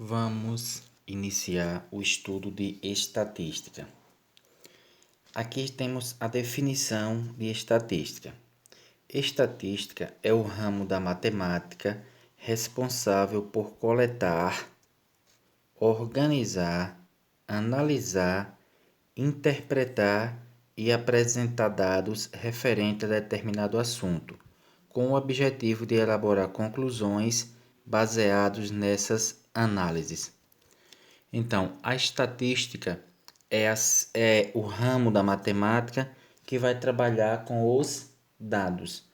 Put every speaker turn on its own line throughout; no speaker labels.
Vamos iniciar o estudo de estatística. Aqui temos a definição de estatística. Estatística é o ramo da matemática responsável por coletar, organizar, analisar, interpretar e apresentar dados referentes a determinado assunto, com o objetivo de elaborar conclusões baseadas nessas análises. Então, a estatística é o ramo da matemática que vai trabalhar com os dados.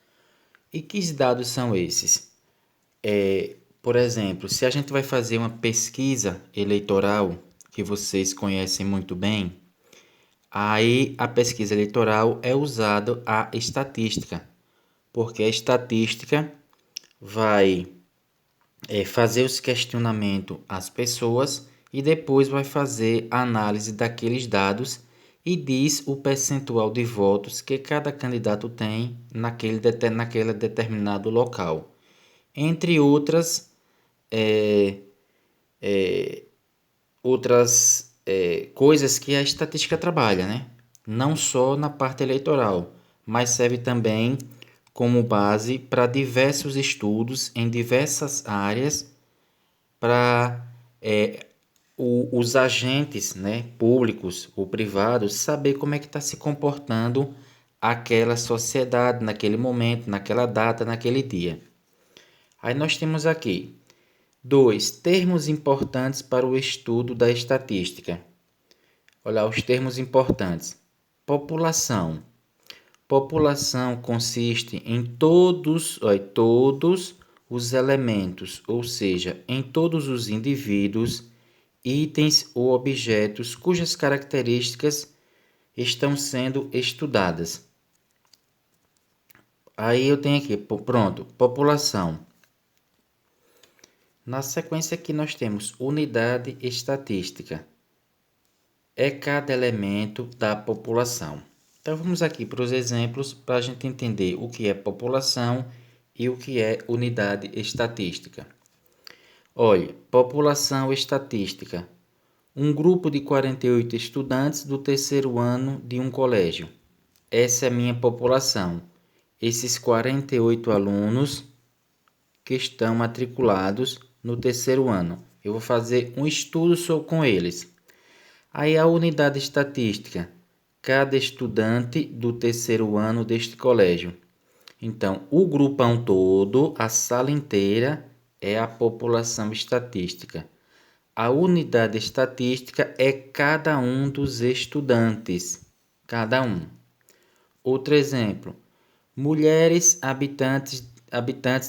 E que dados são esses? Por exemplo, se a gente vai fazer uma pesquisa eleitoral, que vocês conhecem muito bem, aí a pesquisa eleitoral é usada a estatística, porque a estatística vai fazer os questionamentos às pessoas e depois vai fazer a análise daqueles dados e diz o percentual de votos que cada candidato tem naquele determinado local. Entre outras coisas que a estatística trabalha, né? Não só na parte eleitoral, mas serve também como base para diversos estudos em diversas áreas para os agentes, né, públicos ou privados saber como é que está se comportando aquela sociedade naquele momento, naquela data, naquele dia. Aí nós temos aqui 2 termos importantes para o estudo da estatística. Olha os termos importantes. População. População consiste em todos os elementos, ou seja, em todos os indivíduos, itens ou objetos cujas características estão sendo estudadas. Aí eu tenho aqui, pronto, população. Na sequência aqui nós temos unidade estatística. É cada elemento da população. Então vamos aqui para os exemplos para a gente entender o que é população e o que é unidade estatística. Olha, população estatística. Um grupo de 48 estudantes do terceiro ano de um colégio. Essa é a minha população. Esses 48 alunos que estão matriculados no terceiro ano. Eu vou fazer um estudo com eles. Aí a unidade estatística, cada estudante do terceiro ano deste colégio. Então, o grupão todo, a sala inteira, é a população estatística. A unidade estatística é cada um dos estudantes, cada um. Outro exemplo, mulheres habitantes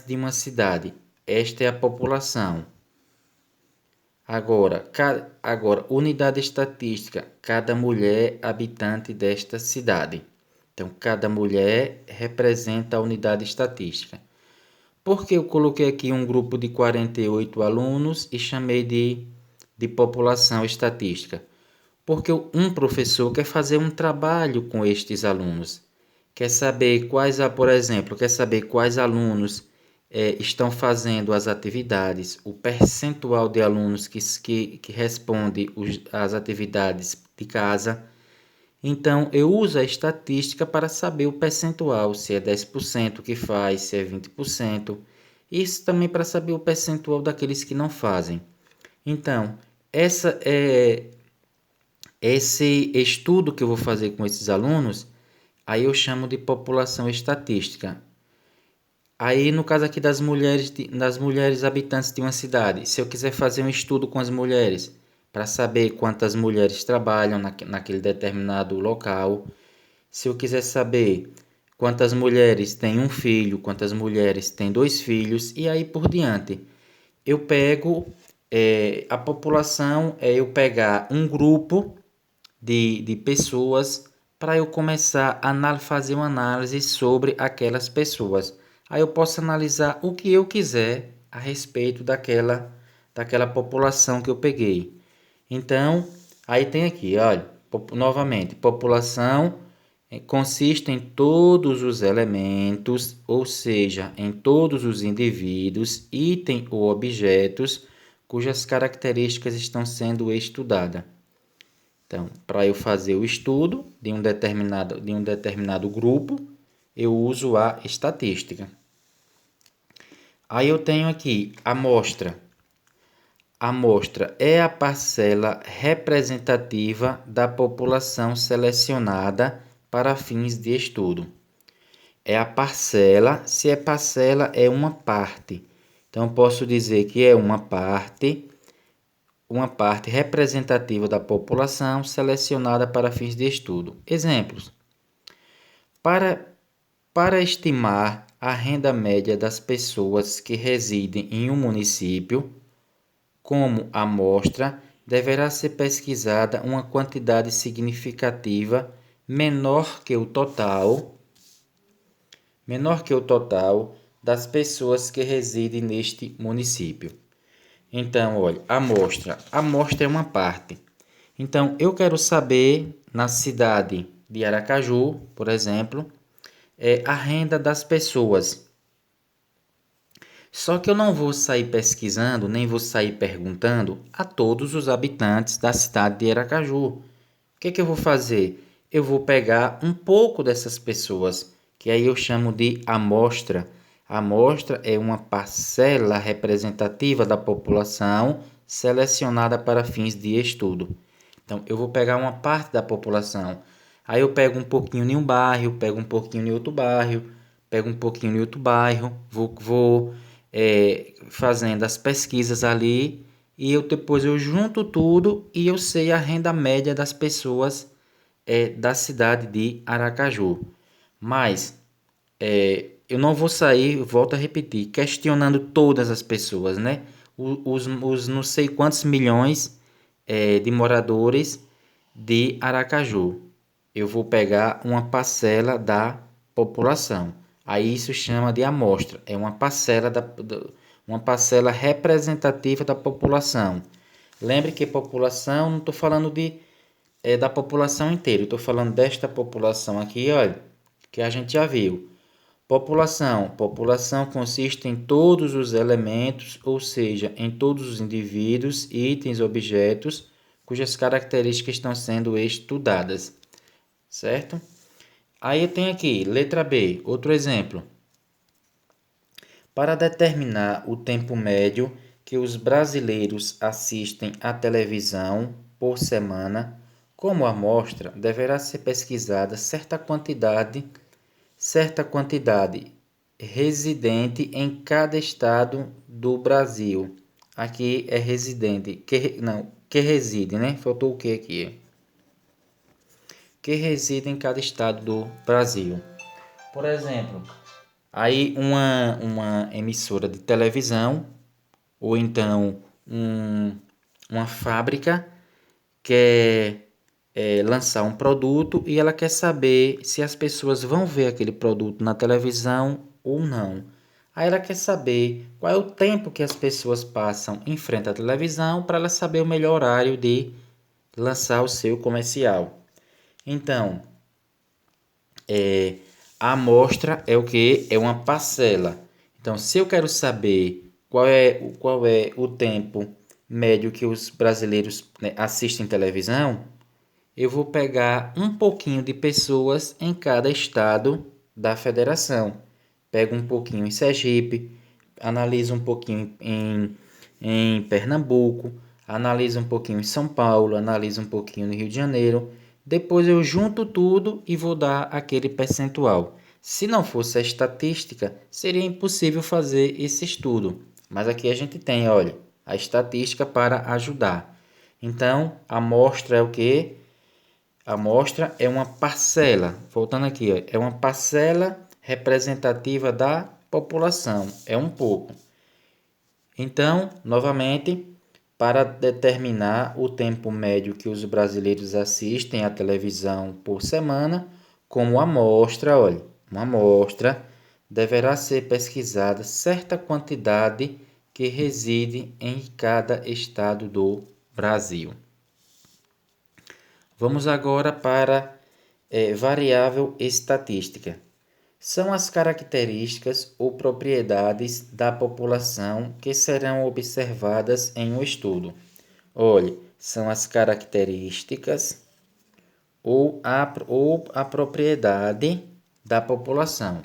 de uma cidade. Esta é a população. Agora, unidade estatística, cada mulher habitante desta cidade. Então, cada mulher representa a unidade estatística. Por que eu coloquei aqui um grupo de 48 alunos e chamei de população estatística? Porque um professor quer fazer um trabalho com estes alunos. Quer saber por exemplo, quer saber quais alunos estão fazendo as atividades, o percentual de alunos que responde às atividades de casa. Então, eu uso a estatística para saber o percentual, se é 10% que faz, se é 20%. Isso também para saber o percentual daqueles que não fazem. Então, esse estudo que eu vou fazer com esses alunos, aí eu chamo de população estatística. Aí, no caso aqui das mulheres habitantes de uma cidade, se eu quiser fazer um estudo com as mulheres, para saber quantas mulheres trabalham naquele determinado local, se eu quiser saber quantas mulheres têm um filho, quantas mulheres têm 2 filhos, e aí por diante. Eu pego a população, eu pegar um grupo de pessoas para eu começar a fazer uma análise sobre aquelas pessoas. Aí eu posso analisar o que eu quiser a respeito daquela população que eu peguei. Então, aí tem aqui, olha, novamente, população consiste em todos os elementos, ou seja, em todos os indivíduos, itens ou objetos cujas características estão sendo estudadas. Então, para eu fazer o estudo de um determinado grupo, eu uso a estatística. Aí eu tenho aqui amostra. A amostra é a parcela representativa da população selecionada para fins de estudo. É a parcela, se é parcela, é uma parte. Então, posso dizer que é uma parte representativa da população selecionada para fins de estudo. Exemplos. Para estimar a renda média das pessoas que residem em um município, como amostra, deverá ser pesquisada uma quantidade significativa menor que o total das pessoas que residem neste município. Então, olha, amostra é uma parte. Então, eu quero saber, na cidade de Aracaju, por exemplo, a renda das pessoas. Só que eu não vou sair pesquisando, nem vou sair perguntando a todos os habitantes da cidade de Aracaju. O que eu vou fazer? Eu vou pegar um pouco dessas pessoas, que aí eu chamo de amostra. A amostra é uma parcela representativa da população selecionada para fins de estudo. Então, eu vou pegar uma parte da população. Aí eu pego um pouquinho em um bairro, pego um pouquinho em outro bairro, pego um pouquinho em outro bairro, vou fazendo as pesquisas ali e depois eu junto tudo e eu sei a renda média das pessoas da cidade de Aracaju. Mas eu não vou sair, volto a repetir, questionando todas as pessoas, né? Os não sei quantos milhões de moradores de Aracaju. Eu vou pegar uma parcela da população. Aí isso chama de amostra. É uma parcela representativa da população. Lembre que população, não estou falando da população inteira. Estou falando desta população aqui, olha, que a gente já viu. População consiste em todos os elementos, ou seja, em todos os indivíduos, itens, objetos, cujas características estão sendo estudadas, certo? Aí eu tenho aqui, letra B, outro exemplo. Para determinar o tempo médio que os brasileiros assistem à televisão por semana, como amostra, deverá ser pesquisada certa quantidade residente em cada estado do Brasil. Aqui é residente, que reside, né? Faltou o que aqui? Que reside em cada estado do Brasil. Por exemplo, aí uma emissora de televisão ou então uma fábrica quer lançar um produto e ela quer saber se as pessoas vão ver aquele produto na televisão ou não. Aí ela quer saber qual é o tempo que as pessoas passam em frente à televisão para ela saber o melhor horário de lançar o seu comercial. Então, a amostra é o que? É uma parcela. Então, se eu quero saber qual é o tempo médio que os brasileiros, né, assistem televisão, eu vou pegar um pouquinho de pessoas em cada estado da federação. Pego um pouquinho em Sergipe, analiso um pouquinho em Pernambuco, analiso um pouquinho em São Paulo, analiso um pouquinho no Rio de Janeiro. Depois eu junto tudo e vou dar aquele percentual. Se não fosse a estatística, seria impossível fazer esse estudo. Mas aqui a gente tem, olha, a estatística para ajudar. Então, a amostra é o quê? A amostra é uma parcela, voltando aqui, ó, é uma parcela representativa da população, é um pouco. Então, novamente, para determinar o tempo médio que os brasileiros assistem à televisão por semana, como amostra, olha, uma amostra deverá ser pesquisada certa quantidade que reside em cada estado do Brasil. Vamos agora para variável estatística. São as características ou propriedades da população que serão observadas em um estudo. Olhe, são as características ou a propriedade da população.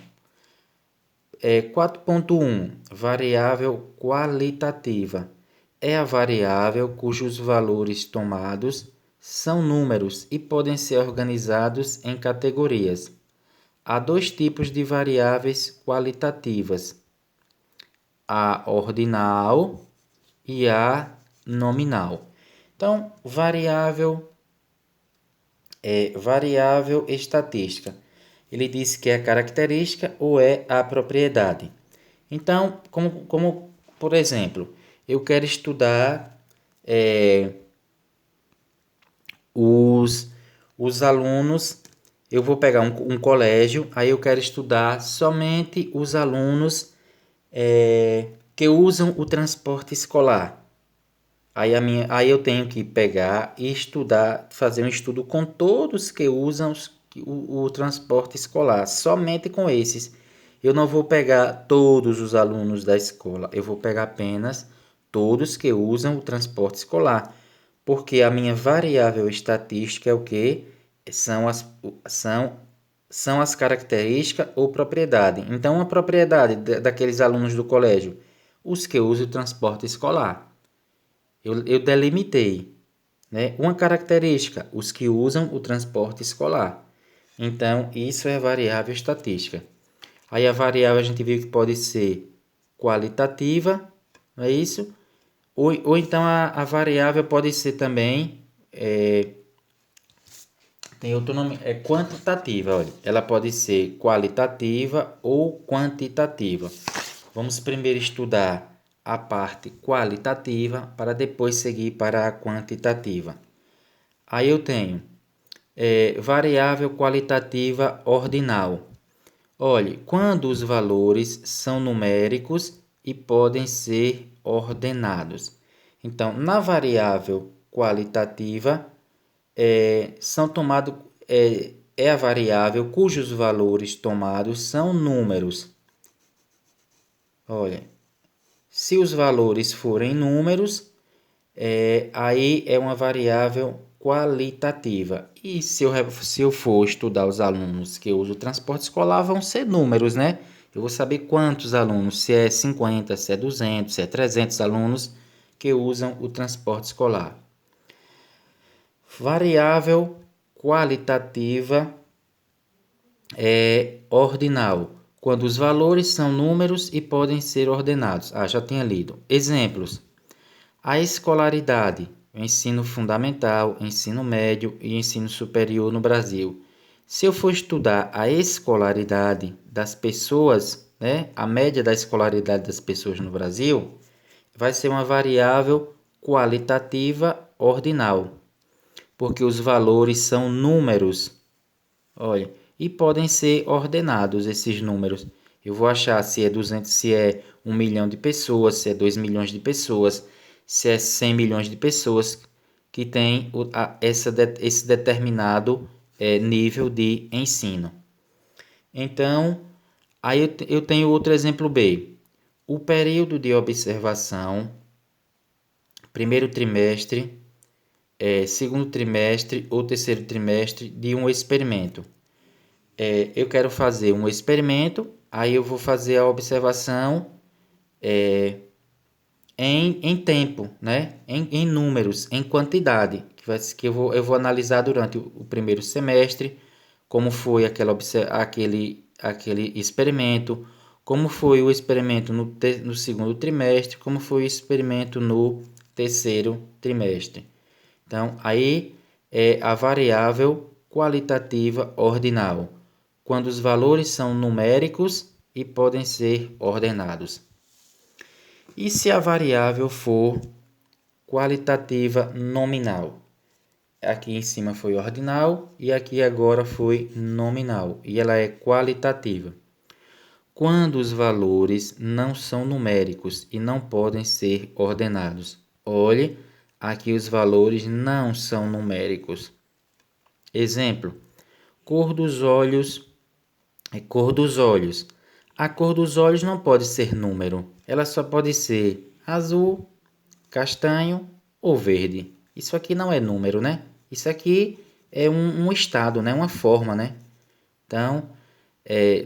4.1 Variável qualitativa. É a variável cujos valores tomados são números e podem ser organizados em categorias. Há dois tipos de variáveis qualitativas: a ordinal e a nominal. Então, variável estatística. Ele diz que é a característica ou é a propriedade. Então, como por exemplo, eu quero estudar os alunos, eu vou pegar um colégio, aí eu quero estudar somente os alunos que usam o transporte escolar. Aí eu tenho que pegar e estudar, fazer um estudo com todos que usam o transporte escolar, somente com esses. Eu não vou pegar todos os alunos da escola, eu vou pegar apenas todos que usam o transporte escolar, porque a minha variável estatística é o que? São as características ou propriedade. Então, a propriedade daqueles alunos do colégio, os que usam o transporte escolar. Eu delimitei, né? Uma característica, os que usam o transporte escolar. Então, isso é variável estatística. Aí a variável a gente viu que pode ser qualitativa, não é isso? Ou então a variável pode ser também, tem outro nome, é quantitativa, olha. Ela pode ser qualitativa ou quantitativa. Vamos primeiro estudar a parte qualitativa para depois seguir para a quantitativa. Aí eu tenho variável qualitativa ordinal. Olhe, quando os valores são numéricos e podem ser ordenados. Então, na variável qualitativa, são tomados é a variável cujos valores tomados são números. Olha, se os valores forem números, aí é uma variável qualitativa. E se eu for estudar os alunos que usam o transporte escolar, vão ser números, né? Eu vou saber quantos alunos, se é 50, se é 200, se é 300 alunos que usam o transporte escolar. Variável qualitativa ordinal, quando os valores são números e podem ser ordenados. Já tinha lido. Exemplos: a escolaridade, ensino fundamental, ensino médio e ensino superior no Brasil. Se eu for estudar a escolaridade das pessoas, né, a média da escolaridade das pessoas no Brasil, vai ser uma variável qualitativa ordinal, porque os valores são números. Olha, e podem ser ordenados esses números. Eu vou achar se é 200, se é 1 milhão de pessoas, se é 2 milhões de pessoas, se é 100 milhões de pessoas que têm esse determinado nível de ensino. Então, aí eu tenho outro exemplo B. O período de observação, primeiro trimestre, segundo trimestre ou terceiro trimestre de um experimento. Eu quero fazer um experimento, aí eu vou fazer a observação em tempo, né? Em números, em quantidade, que eu vou analisar durante o primeiro semestre, como foi aquele experimento, como foi o experimento no segundo trimestre, como foi o experimento no terceiro trimestre. Então, aí é a variável qualitativa ordinal, quando os valores são numéricos e podem ser ordenados. E se a variável for qualitativa nominal? Aqui em cima foi ordinal e aqui agora foi nominal, e ela é qualitativa. Quando os valores não são numéricos e não podem ser ordenados. Olhe, aqui os valores não são numéricos. Exemplo: cor dos olhos É cor dos olhos. A cor dos olhos não pode ser número. Ela só pode ser azul, castanho ou verde. Isso aqui não é número, né? Isso aqui é um estado, né? Uma forma, né? Então,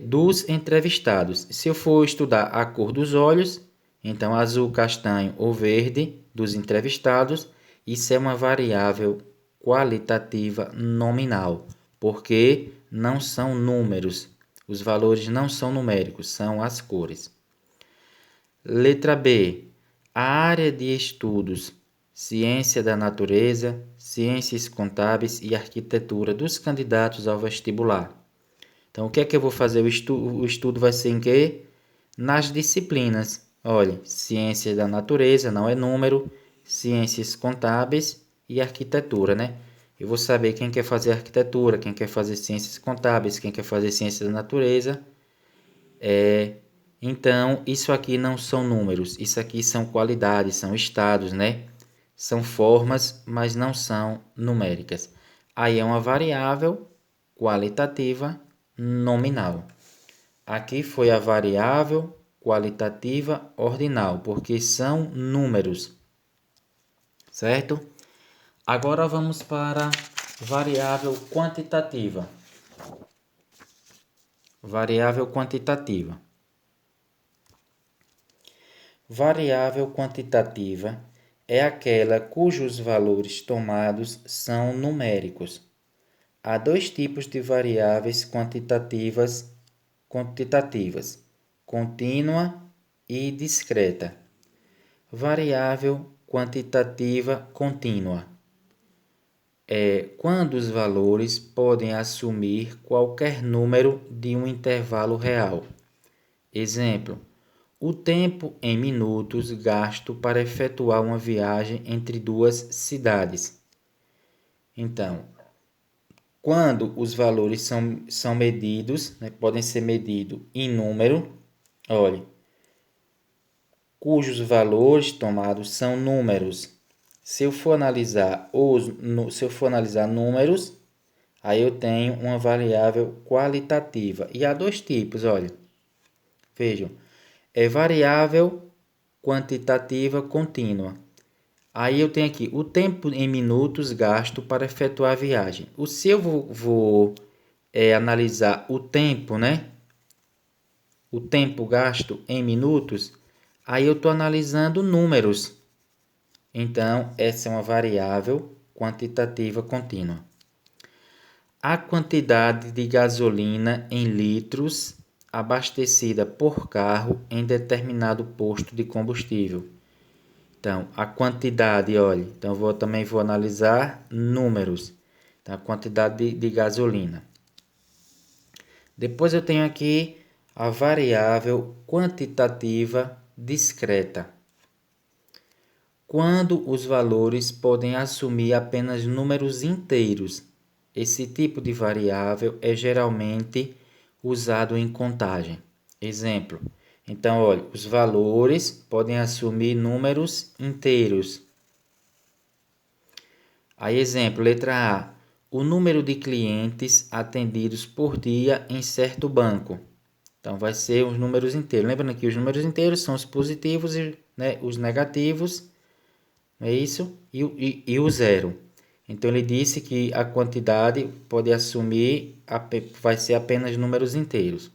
dos entrevistados. Se eu for estudar a cor dos olhos, então azul, castanho ou verde dos entrevistados, isso é uma variável qualitativa nominal, porque não são números. Os valores não são numéricos, são as cores. Letra B. A área de estudos ciência da natureza, ciências contábeis e arquitetura dos candidatos ao vestibular. Então, o que é que eu vou fazer? O estudo vai ser em quê? Nas disciplinas. Olha, ciência da natureza, não é número, ciências contábeis e arquitetura, né? Eu vou saber quem quer fazer arquitetura, quem quer fazer ciências contábeis, quem quer fazer ciência da natureza. Então, isso aqui não são números, isso aqui são qualidades, são estados, né? São formas, mas não são numéricas. Aí é uma variável qualitativa nominal. Aqui foi a variável qualitativa ordinal, porque são números, certo? Agora vamos para variável quantitativa. Variável quantitativa. Variável quantitativa é aquela cujos valores tomados são numéricos. Há dois tipos de variáveis quantitativas, contínua e discreta. Variável quantitativa contínua é quando os valores podem assumir qualquer número de um intervalo real. Exemplo: o tempo em minutos gasto para efetuar uma viagem entre duas cidades. Então, quando os valores são medidos, né, podem ser medidos em número, olha, cujos valores tomados são números. Se eu for analisar números, aí eu tenho uma variável qualitativa. E há dois tipos, olha. Vejam, é variável quantitativa contínua. Aí eu tenho aqui o tempo em minutos gasto para efetuar a viagem. Se eu vou analisar o tempo, né? O tempo gasto em minutos, aí eu estou analisando números. Então, essa é uma variável quantitativa contínua. A quantidade de gasolina em litros abastecida por carro em determinado posto de combustível. Então, a quantidade, olha, então também vou analisar números. Então, a quantidade de gasolina. Depois eu tenho aqui a variável quantitativa discreta. Quando os valores podem assumir apenas números inteiros. Esse tipo de variável é geralmente usado em contagem. Exemplo: então, olha, os valores podem assumir números inteiros. Aí, exemplo, letra A. O número de clientes atendidos por dia em certo banco. Então, vai ser os números inteiros. Lembrando que os números inteiros são os positivos e os negativos, não é isso? E o zero. Então, ele disse que a quantidade pode assumir, vai ser apenas números inteiros.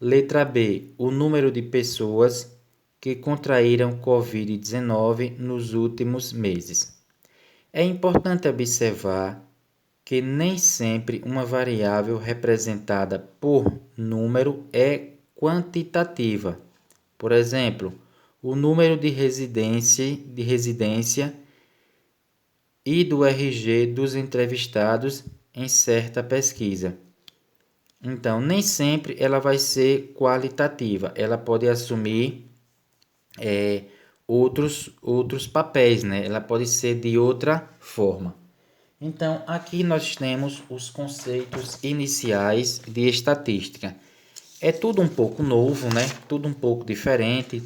Letra B. O número de pessoas que contraíram Covid-19 nos últimos meses. É importante observar que nem sempre uma variável representada por número é quantitativa. Por exemplo, o número de residência e do RG dos entrevistados em certa pesquisa. Então, nem sempre ela vai ser qualitativa, ela pode assumir outros papéis, né? Ela pode ser de outra forma. Então, aqui nós temos os conceitos iniciais de estatística. É tudo um pouco novo, né? Tudo um pouco diferente.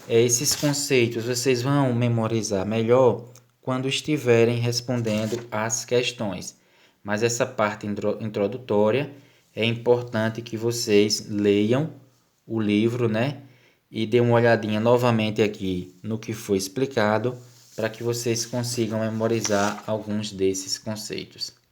Esses conceitos vocês vão memorizar melhor quando estiverem respondendo às questões. Mas essa parte introdutória é importante que vocês leiam o livro, né? E dê uma olhadinha novamente aqui no que foi explicado para que vocês consigam memorizar alguns desses conceitos.